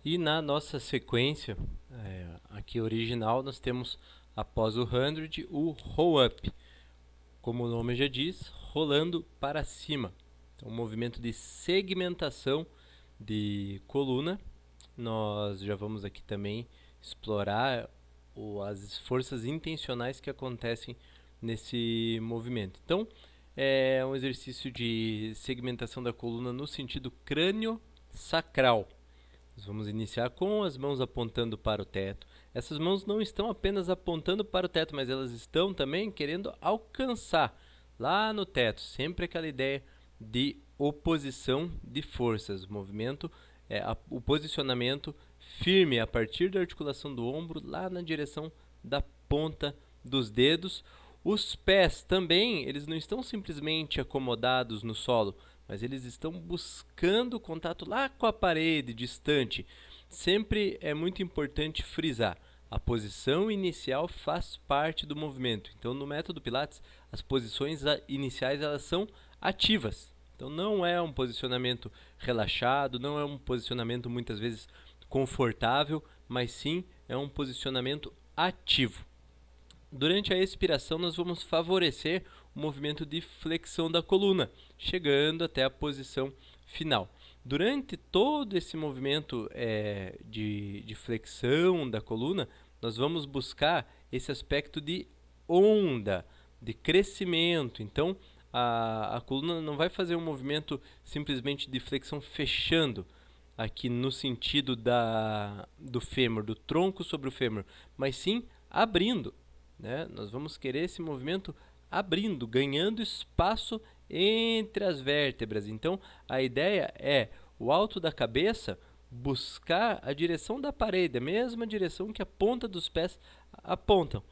E na nossa sequência, aqui original, nós temos após o 100 o roll up, como o nome já diz, rolando para cima. Então, um movimento de segmentação de coluna. Nós já vamos aqui também explorar as forças intencionais que acontecem nesse movimento. Então, é um exercício de segmentação da coluna no sentido crânio-sacral. Nós vamos iniciar com as mãos apontando para o teto. Essas mãos não estão apenas apontando para o teto, mas elas estão também querendo alcançar lá no teto. Sempre aquela ideia de oposição de forças. O movimento, o posicionamento firme a partir da articulação do ombro lá na direção da ponta dos dedos. Os pés também, eles não estão simplesmente acomodados no solo, mas eles estão buscando contato lá com a parede, distante. Sempre é muito importante frisar, a posição inicial faz parte do movimento. Então, no método Pilates, as posições iniciais elas são ativas. Então, não é um posicionamento relaxado, não é um posicionamento muitas vezes confortável, mas sim é um posicionamento ativo. Durante a expiração, nós vamos favorecer o movimento de flexão da coluna, chegando até a posição final. Durante todo esse movimento de flexão da coluna, nós vamos buscar esse aspecto de onda, de crescimento. Então, a coluna não vai fazer um movimento simplesmente de flexão fechando, aqui no sentido do fêmur, do tronco sobre o fêmur, mas sim abrindo. Nós vamos querer esse movimento abrindo, ganhando espaço entre as vértebras. Então, a ideia é o alto da cabeça buscar a direção da parede, a mesma direção que a ponta dos pés apontam.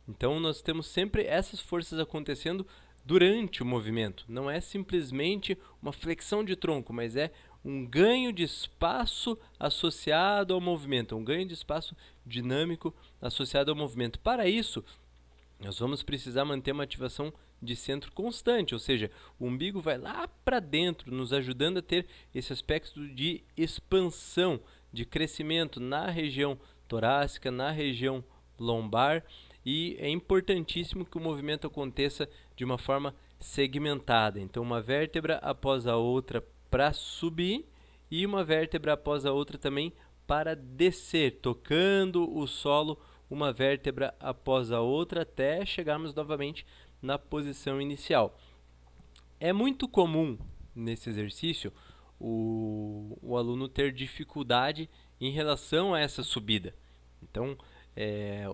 Então, nós temos sempre essas forças acontecendo durante o movimento. Não é simplesmente uma flexão de tronco, mas é um ganho de espaço associado ao movimento, um ganho de espaço dinâmico associado ao movimento. Para isso, nós vamos precisar manter uma ativação de centro constante, ou seja, o umbigo vai lá para dentro, nos ajudando a ter esse aspecto de expansão, de crescimento na região torácica, na região lombar, e é importantíssimo que o movimento aconteça de uma forma segmentada. Então, uma vértebra após a outra para subir e uma vértebra após a outra também para descer, tocando o solo uma vértebra após a outra até chegarmos novamente na posição inicial. É muito comum nesse exercício o aluno ter dificuldade em relação a essa subida. Então,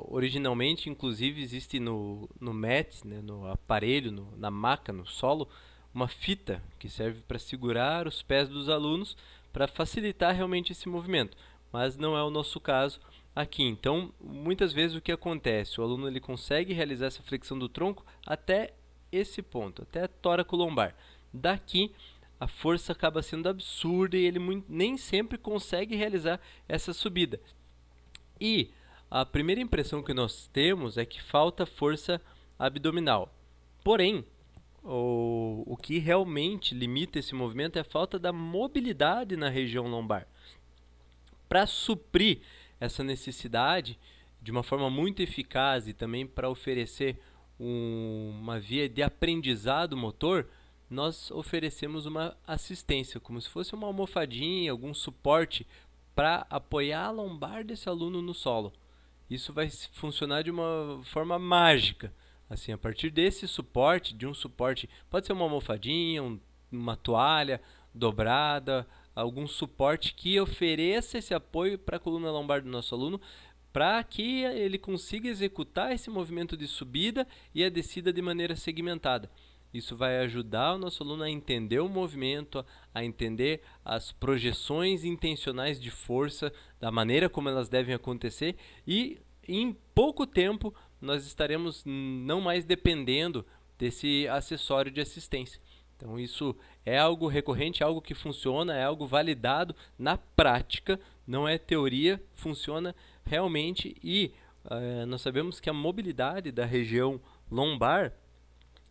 originalmente, inclusive, existe no mat, no aparelho, na maca, no solo, uma fita que serve para segurar os pés dos alunos para facilitar realmente esse movimento, mas não é o nosso caso aqui. Então, muitas vezes o que acontece? O aluno ele consegue realizar essa flexão do tronco até esse ponto, até tóraco-lombar. Daqui, a força acaba sendo absurda e ele nem sempre consegue realizar essa subida. E a primeira impressão que nós temos é que falta força abdominal. Porém, o que realmente limita esse movimento é a falta da mobilidade na região lombar. Para suprir essa necessidade de uma forma muito eficaz e também para oferecer uma via de aprendizado motor, nós oferecemos uma assistência, como se fosse uma almofadinha, algum suporte para apoiar a lombar desse aluno no solo. Isso vai funcionar de uma forma mágica. Assim, a partir desse suporte, de um suporte, pode ser uma almofadinha, uma toalha dobrada, algum suporte que ofereça esse apoio para a coluna lombar do nosso aluno, para que ele consiga executar esse movimento de subida e a descida de maneira segmentada. Isso vai ajudar o nosso aluno a entender o movimento, a entender as projeções intencionais de força, da maneira como elas devem acontecer, e em pouco tempo nós estaremos não mais dependendo desse acessório de assistência. Então isso é algo recorrente, é algo que funciona, é algo validado na prática, não é teoria, funciona realmente, e nós sabemos que a mobilidade da região lombar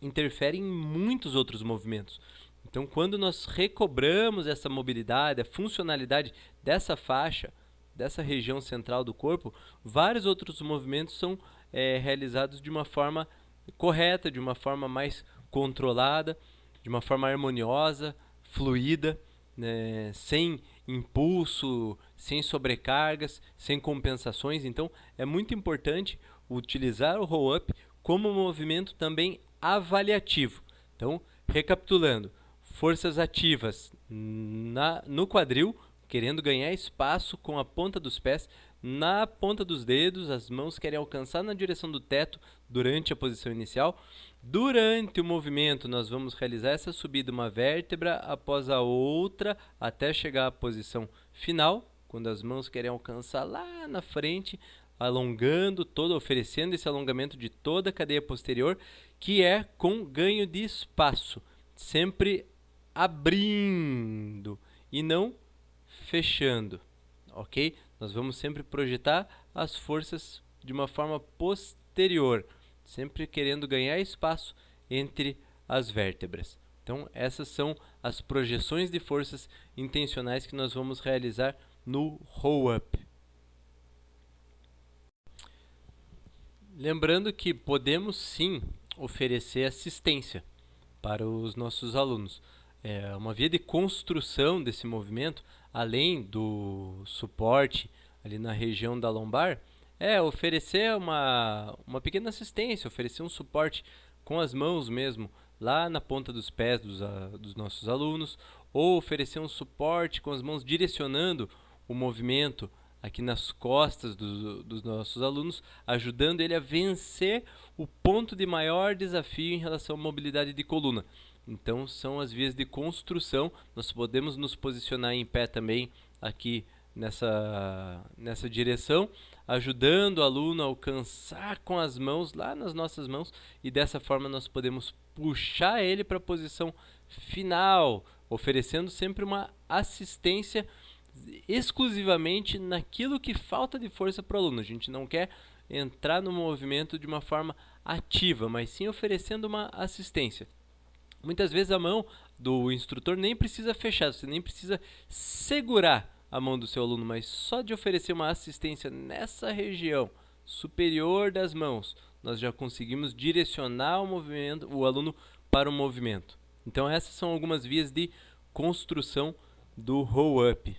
interfere em muitos outros movimentos. Então, quando nós recobramos essa mobilidade, a funcionalidade dessa faixa, dessa região central do corpo, vários outros movimentos são realizados de uma forma correta, de uma forma mais controlada, de uma forma harmoniosa, fluida, né, sem impulso, sem sobrecargas, sem compensações. Então, é muito importante utilizar o roll-up como movimento também avaliativo. Então, recapitulando, forças ativas no quadril, querendo ganhar espaço com a ponta dos pés, na ponta dos dedos, as mãos querem alcançar na direção do teto durante a posição inicial. Durante o movimento, nós vamos realizar essa subida uma vértebra após a outra, até chegar à posição final, quando as mãos querem alcançar lá na frente, alongando todo, oferecendo esse alongamento de toda a cadeia posterior, que é com ganho de espaço, sempre abrindo e não fechando, ok? Nós vamos sempre projetar as forças de uma forma posterior, sempre querendo ganhar espaço entre as vértebras. Então, essas são as projeções de forças intencionais que nós vamos realizar no roll-up. Lembrando que podemos sim oferecer assistência para os nossos alunos. Uma via de construção desse movimento, além do suporte ali na região da lombar, é oferecer uma pequena assistência, oferecer um suporte com as mãos mesmo, lá na ponta dos pés dos nossos alunos, ou oferecer um suporte com as mãos direcionando o movimento aqui nas costas dos nossos alunos, ajudando ele a vencer o ponto de maior desafio em relação à mobilidade de coluna. Então, são as vias de construção. Nós podemos nos posicionar em pé também aqui nessa direção, ajudando o aluno a alcançar com as mãos lá nas nossas mãos, e dessa forma nós podemos puxar ele para a posição final, oferecendo sempre uma assistência exclusivamente naquilo que falta de força para o aluno. A gente não quer entrar no movimento de uma forma ativa, mas sim oferecendo uma assistência. Muitas vezes a mão do instrutor nem precisa fechar, você nem precisa segurar a mão do seu aluno, mas só de oferecer uma assistência nessa região superior das mãos, nós já conseguimos direcionar o aluno para o movimento. Então essas são algumas vias de construção do roll-up.